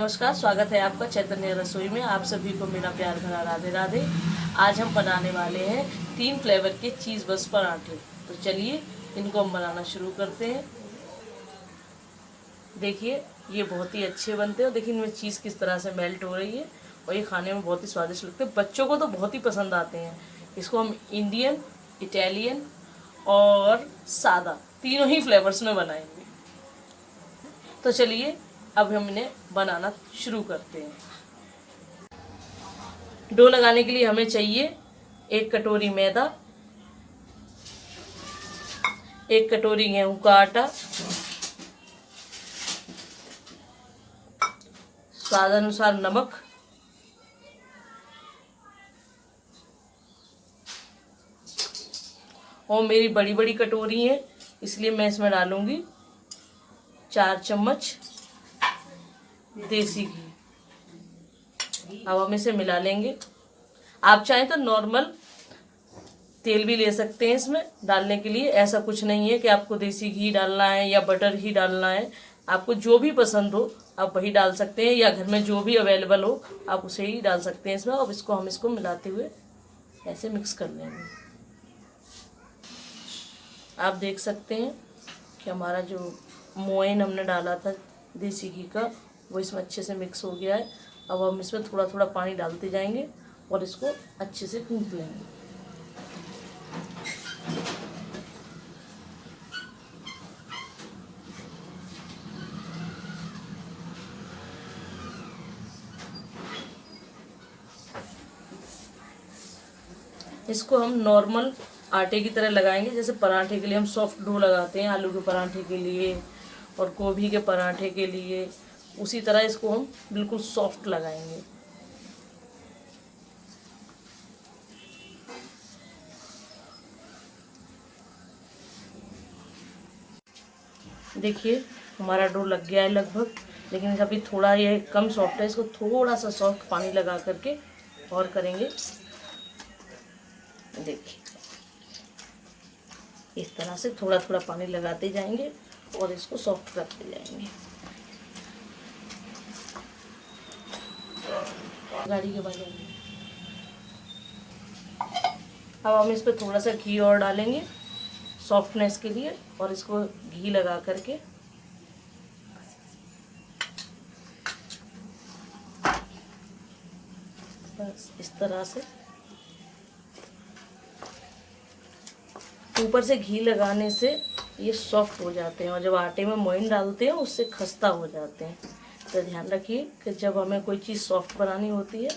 नमस्कार, स्वागत है आपका चैतन्य रसोई में। आप सभी को मेरा प्यार भरा राधे राधे। आज हम बनाने वाले हैं 3 फ्लेवर के चीज़ बस पराठे। तो चलिए इनको हम बनाना शुरू करते हैं। देखिए ये बहुत ही अच्छे बनते हैं। देखिए इनमें चीज़ किस तरह से मेल्ट हो रही है और ये खाने में बहुत ही स्वादिष्ट लगते हैं। बच्चों को तो बहुत ही पसंद आते हैं। इसको हम इंडियन, इटालियन और सादा तीनों ही फ्लेवर्स में बनाएंगे। तो चलिए अब हम इन्हें बनाना शुरू करते हैं। डो लगाने के लिए हमें चाहिए 1 कटोरी मैदा, 1 कटोरी गेहूं का आटा, स्वाद अनुसार नमक, और मेरी बड़ी बड़ी कटोरी है इसलिए मैं इसमें डालूंगी 4 चम्मच देसी घी। अब हम इसे मिला लेंगे। आप चाहें तो नॉर्मल तेल भी ले सकते हैं इसमें डालने के लिए। ऐसा कुछ नहीं है कि आपको देसी घी डालना है या बटर ही डालना है। आपको जो भी पसंद हो आप वही डाल सकते हैं, या घर में जो भी अवेलेबल हो आप उसे ही डाल सकते हैं इसमें। अब हम इसको मिलाते हुए ऐसे मिक्स कर लेंगे। आप देख सकते हैं कि हमारा जो मोइन हमने डाला था देसी घी का वो इसमें अच्छे से मिक्स हो गया है। अब हम इसमें थोड़ा थोड़ा पानी डालते जाएंगे और इसको अच्छे से गूंथ लेंगे। इसको हम नॉर्मल आटे की तरह लगाएंगे, जैसे पराठे के लिए हम सॉफ्ट डो लगाते हैं आलू के पराठे के लिए और गोभी के पराठे के लिए। उसी तरह इसको हम बिल्कुल सॉफ्ट लगाएंगे। देखिए हमारा डो लग गया है लगभग, लेकिन अभी थोड़ा ये कम सॉफ्ट है। इसको थोड़ा सा सॉफ्ट पानी लगा करके और करेंगे। देखिए इस तरह से थोड़ा थोड़ा पानी लगाते जाएंगे और इसको सॉफ्ट करते जाएंगे। गाड़ी के बाजू में अब हम इस पर थोड़ा सा घी और डालेंगे सॉफ्टनेस के लिए, और इसको घी लगा करके बस इस तरह से ऊपर से घी लगाने से ये सॉफ्ट हो जाते हैं, और जब आटे में मोइन डालते हैं उससे खस्ता हो जाते हैं। तो ध्यान रखिए कि जब हमें कोई चीज़ सॉफ्ट बनानी होती है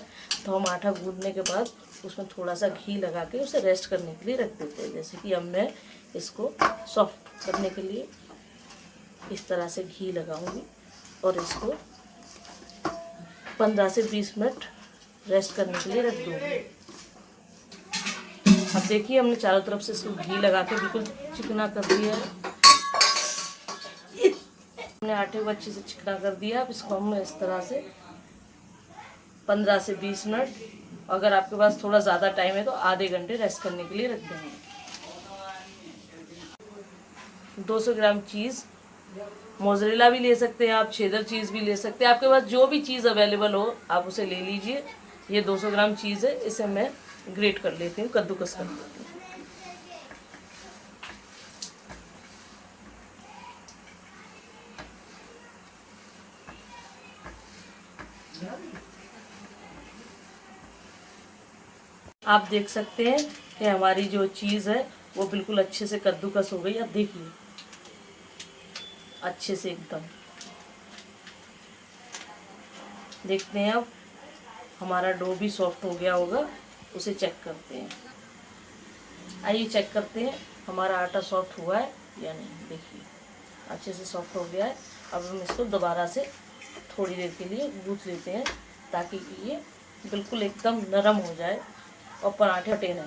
तो हम आटा गूंदने के बाद उसमें थोड़ा सा घी लगा के उसे रेस्ट करने के लिए रख देते हैं। जैसे कि अब मैं इसको सॉफ्ट करने के लिए इस तरह से घी लगाऊंगी और इसको 15 से 20 मिनट रेस्ट करने के लिए रख दूँगी। अब देखिए हमने चारों तरफ से इसको घी लगा के बिल्कुल चिकना कर दिया है। हमने आटे को अच्छे से चिकना कर दिया। अब इसको हम इस तरह से 15 से 20 मिनट, अगर आपके पास थोड़ा ज़्यादा टाइम है तो आधे घंटे रेस्ट करने के लिए रख देंगे। 200 ग्राम चीज़, मोज़रेला भी ले सकते हैं आप, चेदर चीज़ भी ले सकते हैं। आपके पास जो भी चीज़ अवेलेबल हो आप उसे ले लीजिए। ये 200 ग्राम चीज़ है, इसे मैं ग्रेट कर लेती हूँ, कद्दूकस कर लेती हूँ। आप देख सकते हैं कि हमारी जो चीज़ है वो बिल्कुल अच्छे से कद्दूकस हो गई। अब देखिए अच्छे से एकदम देखते हैं। अब हमारा डो भी सॉफ्ट हो गया होगा, उसे चेक करते हैं। आइए चेक करते हैं हमारा आटा सॉफ्ट हुआ है या नहीं। देखिए अच्छे से सॉफ्ट हो गया है। अब हम इसको दोबारा से थोड़ी देर के लिए गूंथ लेते हैं ताकि ये बिल्कुल एकदम नरम हो जाए और पराठे फटे नहीं।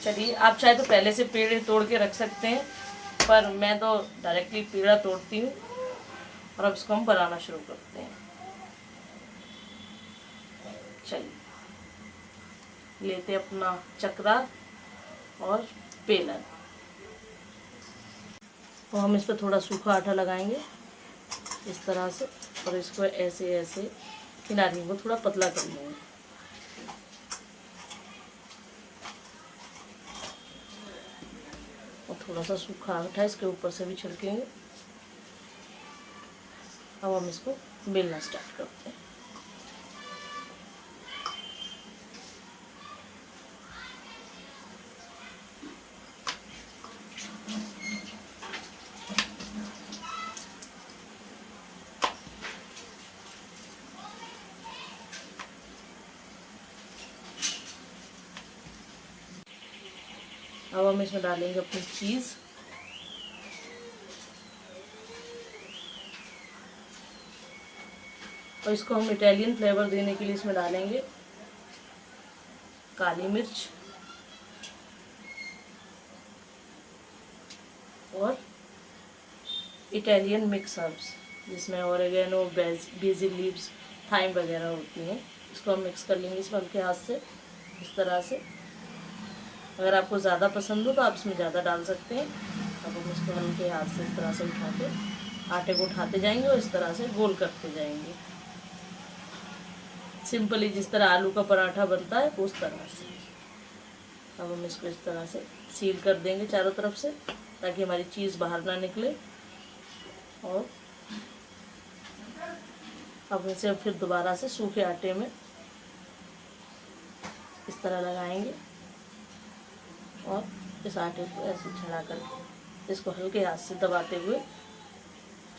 चलिए आप चाहे तो पहले से पेड़ तोड़ के रख सकते हैं, पर मैं तो डायरेक्टली पेड़ा तोड़ती हूँ और अब इसको हम बनाना शुरू करते हैं। चलिए लेते हैं अपना चकरा और बेलन, तो हम इस पर थोड़ा सूखा आटा लगाएंगे इस तरह से, और इसको ऐसे ऐसे किनारे को थोड़ा पतला कर लेंगे। और थोड़ा सा सूखा आटा इसके ऊपर से भी छिड़केंगे। अब हम इसको बेलना स्टार्ट करते हैं। अब हम इसमें डालेंगे अपनी चीज़, और इसको हम इटालियन फ्लेवर देने के लिए इसमें डालेंगे काली मिर्च और इटालियन मिक्स हर्ब्स, जिसमें ऑरिगेनो, बेसिल लीव्स, थाइम वगैरह होती हैं। इसको हम मिक्स कर लेंगे इसमें हल्के हाथ से इस तरह से। अगर आपको ज़्यादा पसंद हो तो आप इसमें ज़्यादा डाल सकते हैं। अब हम इसको हल्के हाथ से इस तरह से उठा के आटे को उठाते जाएंगे और इस तरह से गोल करते जाएंगे, सिंपली जिस तरह आलू का पराठा बनता है उस तरह से। अब हम इसको इस तरह से सील कर देंगे चारों तरफ से, ताकि हमारी चीज़ बाहर ना निकले। और अब इसे फिर दोबारा से सूखे आटे में इस तरह लगाएंगे और इस आटे को ऐसे छड़ा कर इसको हल्के हाथ से दबाते हुए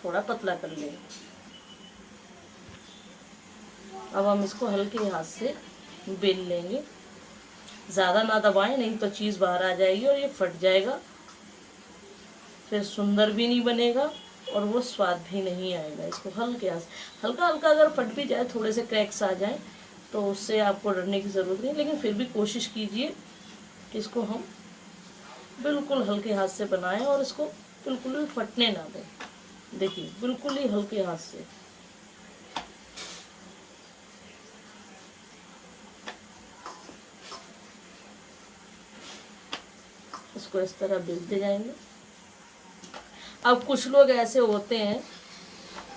थोड़ा पतला कर लेंगे। अब हम इसको हल्के हाथ से बेल लेंगे, ज़्यादा ना दबाएं, नहीं तो चीज़ बाहर आ जाएगी और ये फट जाएगा, फिर सुंदर भी नहीं बनेगा और वो स्वाद भी नहीं आएगा। इसको हल्के हाथ से, हल्का हल्का अगर फट भी जाए, थोड़े से क्रैक्स आ जाएं, तो उससे आपको डरने की ज़रूरत नहीं, लेकिन फिर भी कोशिश कीजिए कि इसको हम बिल्कुल हल्के हाथ से बनाएं और इसको बिल्कुल भी फटने ना दें। देखिए बिल्कुल ही हल्के हाथ से। इसको इस तरह बेलते जाएंगे। अब कुछ लोग ऐसे होते हैं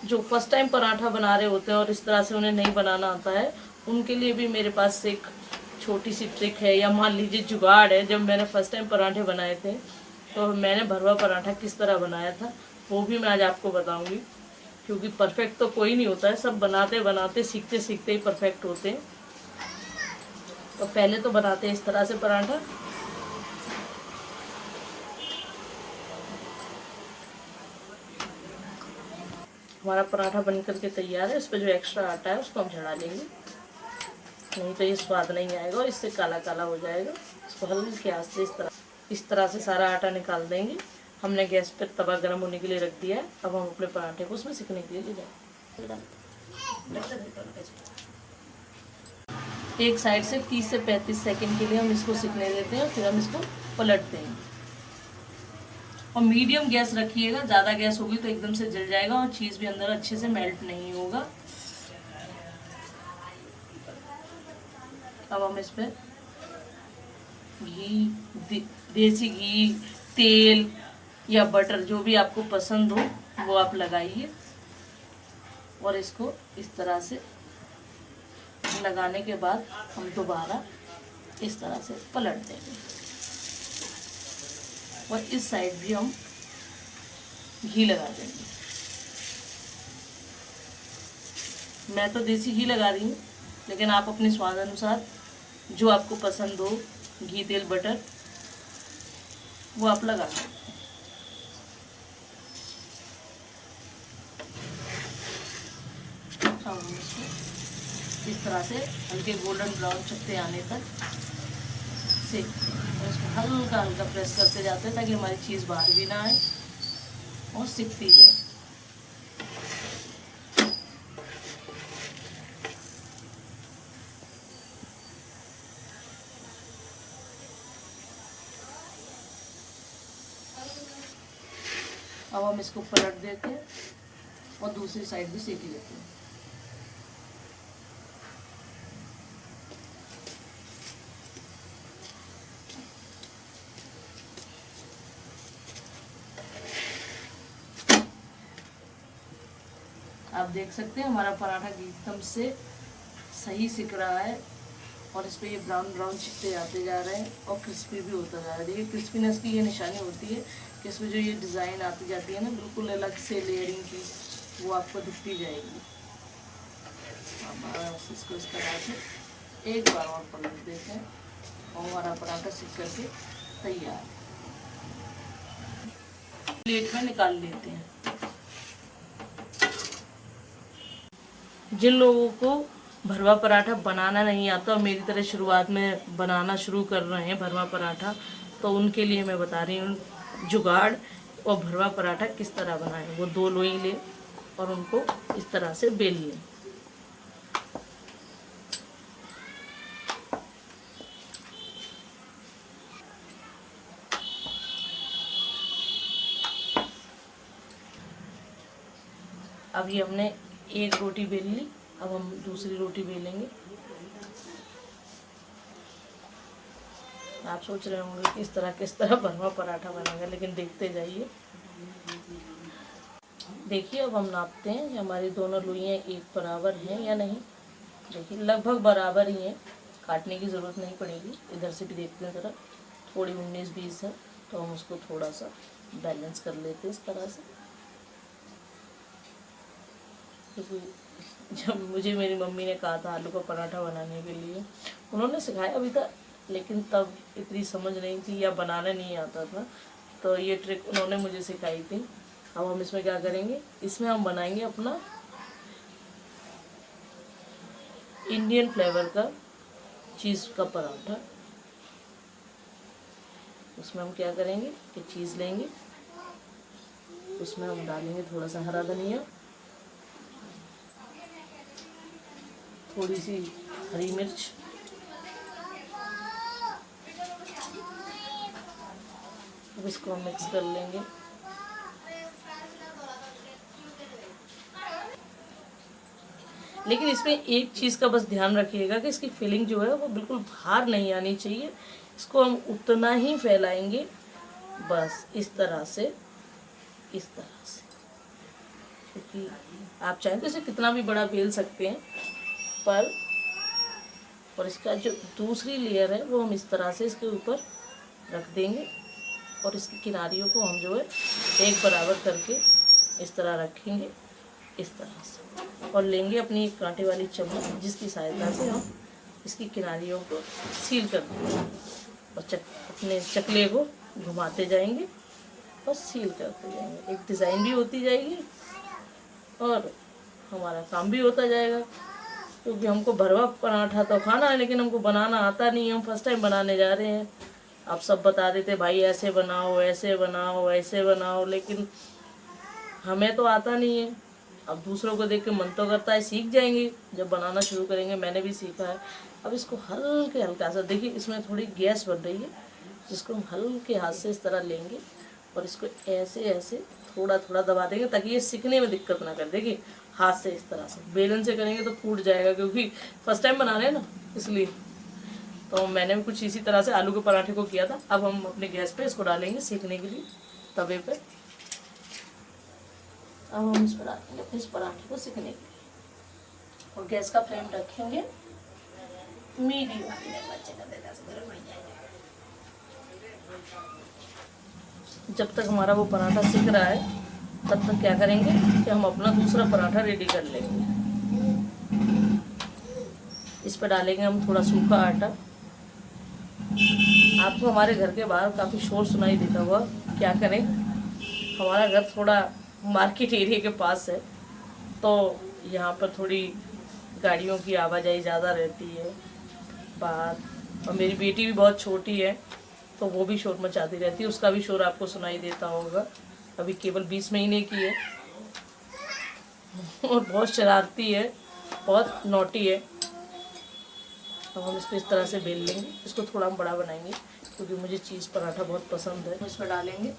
जो फर्स्ट टाइम पराठा बना रहे होते हैं और इस तरह से उन्हें नहीं बनाना आता है, उनके लिए भी मेरे पास एक छोटी सी ट्रिक है, या मान लीजिए जुगाड़ है। जब मैंने फर्स्ट टाइम पराठे बनाए थे तो मैंने भरवा पराठा किस तरह बनाया था वो भी मैं आज आपको बताऊंगी, क्योंकि परफेक्ट तो कोई नहीं होता है, सब बनाते बनाते सीखते सीखते ही परफेक्ट होते हैं। तो पहले तो बनाते हैं इस तरह से पराठा। हमारा पराठा बन करके तैयार है। इस पर जो एक्स्ट्रा आटा है उसको हम चढ़ा लेंगे, नहीं तो ये स्वाद नहीं आएगा और इससे काला काला हो जाएगा। इसको हल्के हाथ से इस तरह से सारा आटा निकाल देंगे। हमने गैस पर तवा गर्म होने के लिए रख दिया है। अब हम अपने पराठे को उसमें सिकने के लिए ले जाएंगे। एक साइड से 30 से 35 सेकंड के लिए हम इसको सिकने देते हैं और फिर हम इसको पलट देंगे। और मीडियम गैस रखिएगा, ज़्यादा गैस होगी तो एकदम से जल जाएगा और चीज़ भी अंदर अच्छे से मेल्ट नहीं होगा। अब हम इस पर घी, देसी घी, तेल या बटर जो भी आपको पसंद हो वो आप लगाइए और इसको इस तरह से लगाने के बाद हम दोबारा इस तरह से पलट देंगे और इस साइड भी हम घी लगा देंगे। मैं तो देसी घी लगा रही हूँ, लेकिन आप अपने स्वाद अनुसार जो आपको पसंद हो घी, तेल, बटर वो आप लगा सकते हैं। अब हम इसको इस तरह से हल्के गोल्डन ब्राउन चकते आने तक सेकते हैं और इसको हल्का हल्का प्रेस करते जाते हैं ताकि हमारी चीज़ बाहर भी ना आए और सिकती जाए। अब हम इसको पलट देते हैं और दूसरी साइड भी सेक लेते हैं। आप देख सकते हैं हमारा पराठा एकदम से सही सिक रहा है और इस पे ये ब्राउन ब्राउन चिपटे आते जा रहे हैं और क्रिस्पी भी होता जा रहा है। देखिए क्रिस्पीनेस की ये निशानी होती है कि इसमें जो ये डिज़ाइन आती जाती है ना बिल्कुल अलग से लेयरिंग की, वो आपको दिखती जाएगी। बस इसको इस तरह से एक बार और पलट देते हैं और हमारा पराठा सिक करके तैयार। प्लेट में निकाल लेते हैं। जिन लोगों को भरवा पराठा बनाना नहीं आता और मेरी तरह शुरुआत में बनाना शुरू कर रहे हैं भरवा पराठा, तो उनके लिए मैं बता रही हूँ जुगाड़ और भरवा पराठा किस तरह बनाएं। वो 2 लोई लें और उनको इस तरह से बेल लें। अब ये हमने एक रोटी बेल ली, अब हम दूसरी रोटी बेलेंगे। आप सोच रहे होंगे किस तरह भरवा पराठा बनेगा, लेकिन देखते जाइए। देखिए अब हम नापते हैं कि हमारी दोनों लोइयाँ एक बराबर हैं या नहीं। देखिए लगभग बराबर ही हैं, काटने की ज़रूरत नहीं पड़ेगी। इधर से भी देखते हैं ज़रा, थोड़ी 19-20 है तो हम उसको थोड़ा सा बैलेंस कर लेते हैं इस तरह से। क्योंकि जब मुझे मेरी मम्मी ने कहा था आलू का पराठा बनाने के लिए, उन्होंने सिखाया भी था, लेकिन तब इतनी समझ नहीं थी या बनाना नहीं आता था, तो ये ट्रिक उन्होंने मुझे सिखाई थी। अब हम इसमें क्या करेंगे, इसमें हम बनाएंगे अपना इंडियन फ्लेवर का चीज़ का पराठा। उसमें हम क्या करेंगे कि चीज़ लेंगे, उसमें हम डालेंगे थोड़ा सा हरा धनिया, थोड़ी सी हरी मिर्च, अब इसको हम मिक्स कर लेंगे। लेकिन इसमें एक चीज़ का बस ध्यान रखिएगा कि इसकी फिलिंग जो है वो बिल्कुल बाहर नहीं आनी चाहिए। इसको हम उतना ही फैलाएंगे, बस इस तरह से, इस तरह से। क्योंकि आप चाहें तो इसे कितना भी बड़ा बेल सकते हैं, पर और इसका जो दूसरी लेयर है वो हम इस तरह से इसके ऊपर रख देंगे और इसकी किनारियों को हम जो है एक बराबर करके इस तरह रखेंगे, इस तरह से। और लेंगे अपनी कांटे वाली चम्मच, जिसकी सहायता से हम इसकी किनारियों को सील कर देंगे और अपने चकले को घुमाते जाएंगे और सील करते जाएंगे। एक डिज़ाइन भी होती जाएगी और हमारा काम भी होता जाएगा। क्योंकि हमको भरवा पराठा तो खाना है, लेकिन हमको बनाना आता नहीं है, हम फर्स्ट टाइम बनाने जा रहे हैं। आप सब बता देते भाई ऐसे बनाओ, ऐसे बनाओ, ऐसे बनाओ, लेकिन हमें तो आता नहीं है। अब दूसरों को देख के मन तो करता है सीख जाएंगे, जब बनाना शुरू करेंगे। मैंने भी सीखा है। अब इसको हल्के हल्का सा, देखिए इसमें थोड़ी गैस बन रही है, जिसको हम हल्के हाथ से इस तरह लेंगे और इसको ऐसे ऐसे थोड़ा थोड़ा दबा देंगे ताकि ये सिकने में दिक्कत ना करे। देखिए हाथ से इस तरह से, बेलन से करेंगे तो फूट जाएगा, क्योंकि फर्स्ट टाइम बना रहे हैं ना, इसलिए। तो मैंने भी कुछ इसी तरह से आलू के पराठे को किया था। अब हम अपने गैस पे इसको डालेंगे सेकने के लिए, तवे पे। अब हम इस पर डालेंगे इस पराठे को सेकने के लिए और गैस का फ्लेम रखेंगे मीडियम। जब तक हमारा वो पराठा सिक रहा है, तब तक क्या करेंगे कि हम अपना दूसरा पराठा रेडी कर लेंगे। इस पर डालेंगे हम थोड़ा सूखा आटा। आपको हमारे घर के बाहर काफ़ी शोर सुनाई देता हुआ, क्या करें, हमारा घर थोड़ा मार्केट एरिया के पास है, तो यहाँ पर थोड़ी गाड़ियों की आवाजाही ज़्यादा रहती है बाहर, और मेरी बेटी भी बहुत छोटी है तो वो भी शोर मचाती रहती है, उसका भी शोर आपको सुनाई देता होगा। अभी केवल 20 महीने की है और बहुत शरारती है, बहुत नॉटी है। अब हम इसको इस तरह से बेल लेंगे। इसको थोड़ा हम बड़ा बनाएंगे क्योंकि मुझे चीज़ पराठा बहुत पसंद है। इसमें डालेंगे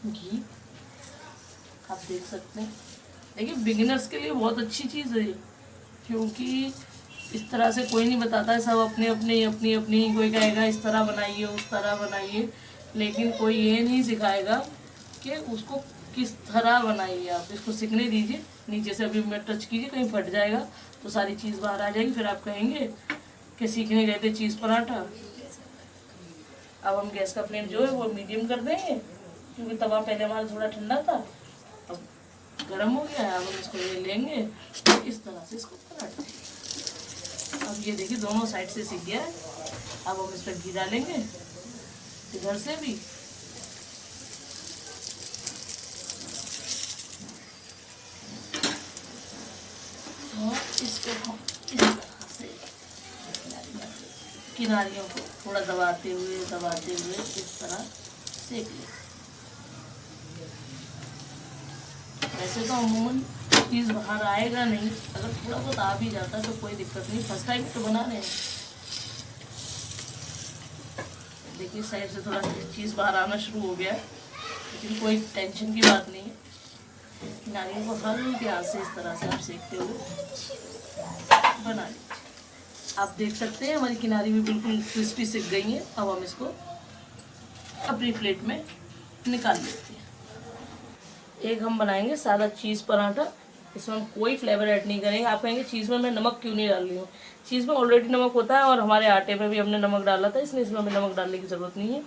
घी, आप देख सकते हैं। देखिए बिगिनर्स के लिए बहुत अच्छी चीज़ है ये, क्योंकि इस तरह से कोई नहीं बताता है, सब अपने अपनी कोई कहेगा इस तरह बनाइए उस तरह बनाइए, लेकिन कोई ये नहीं सिखाएगा कि उसको किस तरह बनाइए। आप इसको सीखने दीजिए, नीचे से अभी मैं टच कीजिए, कहीं फट जाएगा तो सारी चीज़ बाहर आ जाएगी, फिर आप कहेंगे कि सीखने गए थे चीज़ पराठा। अब हम गैस का फ्लेम जो है वो मीडियम कर देंगे, क्योंकि तवा पहले हमारा थोड़ा ठंडा था, अब गर्म हो गया है। अब हम इसको ये लेंगे इस तरह से इसको पलट। अब ये देखिए दोनों साइड से सीख गया है। अब हम इस पर घी डालेंगे इधर से भी, और इसको हम इस तरह से किनारियों को थोड़ा दबाते हुए इस तरह सेक लें। वैसे तो अमूमन चीज़ बाहर आएगा नहीं, अगर थोड़ा बहुत आ भी जाता तो कोई दिक्कत नहीं, फर्स्ट टाइम तो बना रहे हैं। देखिए साइड से थोड़ा चीज़ बाहर आना शुरू हो गया है, लेकिन कोई टेंशन की बात नहीं है। नारियल को हल्के हाथ से इस तरह से आप सेकते हुए बना लीजिए। आप देख सकते हैं हमारी किनारी भी बिल्कुल क्रिस्पी सिक गई है। अब हम इसको अपनी प्लेट में निकाल लेते हैं। एक हम बनाएंगे सादा चीज़ पराठा, इसमें हम कोई फ्लेवर ऐड नहीं करेंगे। आप कहेंगे चीज़ में मैं नमक क्यों नहीं डाल रही हूँ, चीज़ में ऑलरेडी नमक होता है और हमारे आटे में भी हमने नमक डाला था, इसलिए इसमें हमें नमक डालने की ज़रूरत नहीं है।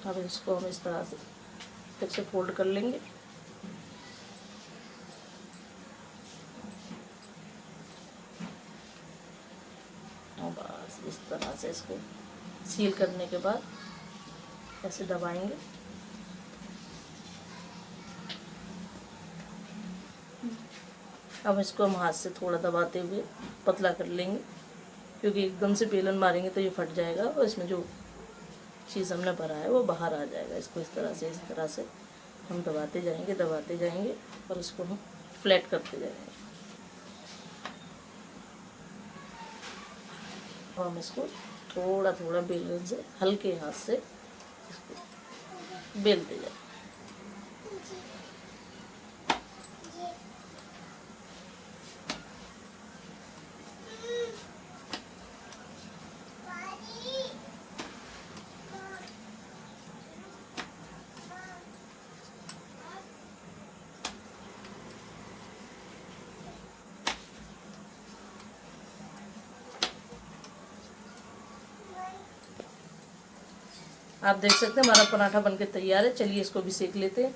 अब इसको हम इस तरह से फिर से फोल्ड कर लेंगे। और बस इस तरह से इसको सील करने के बाद ऐसे दबाएंगे। अब इसको हम हाथ से थोड़ा दबाते हुए पतला कर लेंगे, क्योंकि एकदम से बेलन मारेंगे तो ये फट जाएगा और इसमें जो चीज़ हमने भरा है वो बाहर आ जाएगा। इसको इस तरह से हम दबाते जाएंगे और इसको हम फ्लैट करते जाएंगे। और हम इसको थोड़ा थोड़ा बेलन से हल्के हाथ से इसको बेलते जाएंगे। आप देख सकते हैं हमारा पराठा बनके तैयार है। चलिए इसको भी सेक लेते हैं।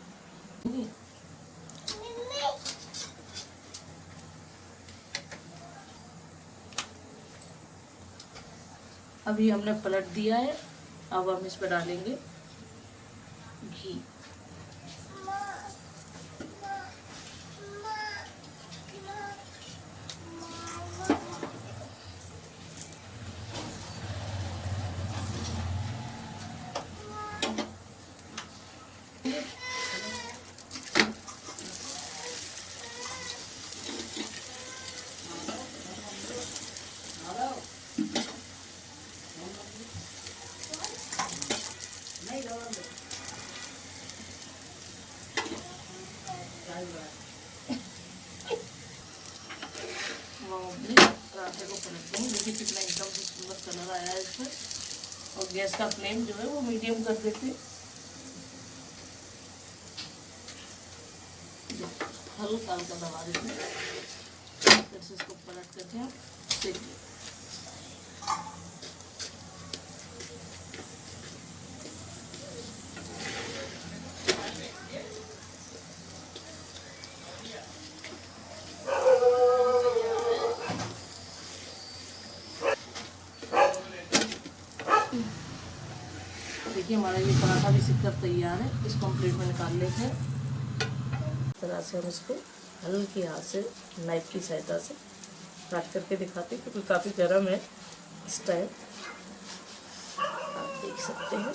अभी हमने पलट दिया है, अब हम इस पर डालेंगे घी। पराठे को पलट देंगे। देखिए कितना एकदम से सुंदर कलर आया है इस पर। और गैस का फ्लेम जो है वो मीडियम कर देते हैं। हल्का हल्का दबा देते हैं, फिर से इसको पलट करके हम सेक लेते हैं। देखिए हमारा ये पराठा भी सिककर तैयार है। इसको हम प्लेट में निकाल लेते हैं। इस तरह से हम इसको हल्के हाथ से नाइफ की सहायता से काट करके दिखाते हैं, क्योंकि काफ़ी गर्म है इस टाइम। आप देख सकते हैं,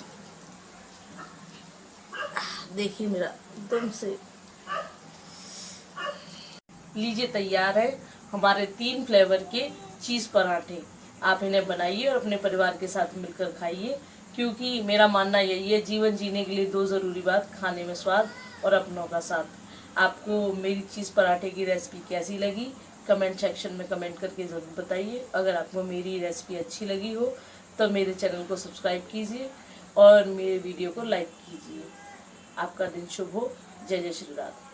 देखिए मेरा एकदम से लीजिए तैयार है हमारे 3 फ्लेवर के चीज़ पराठे। आप इन्हें बनाइए और अपने परिवार के साथ मिलकर खाइए, क्योंकि मेरा मानना यही है, जीवन जीने के लिए दो ज़रूरी बात, खाने में स्वाद और अपनों का साथ। आपको मेरी चीज़ पराठे की रेसिपी कैसी लगी कमेंट सेक्शन में कमेंट करके ज़रूर बताइए। अगर आपको मेरी रेसिपी अच्छी लगी हो तो मेरे चैनल को सब्सक्राइब कीजिए और मेरे वीडियो को लाइक कीजिए। आपका दिन शुभ हो। जय जय श्री राधे।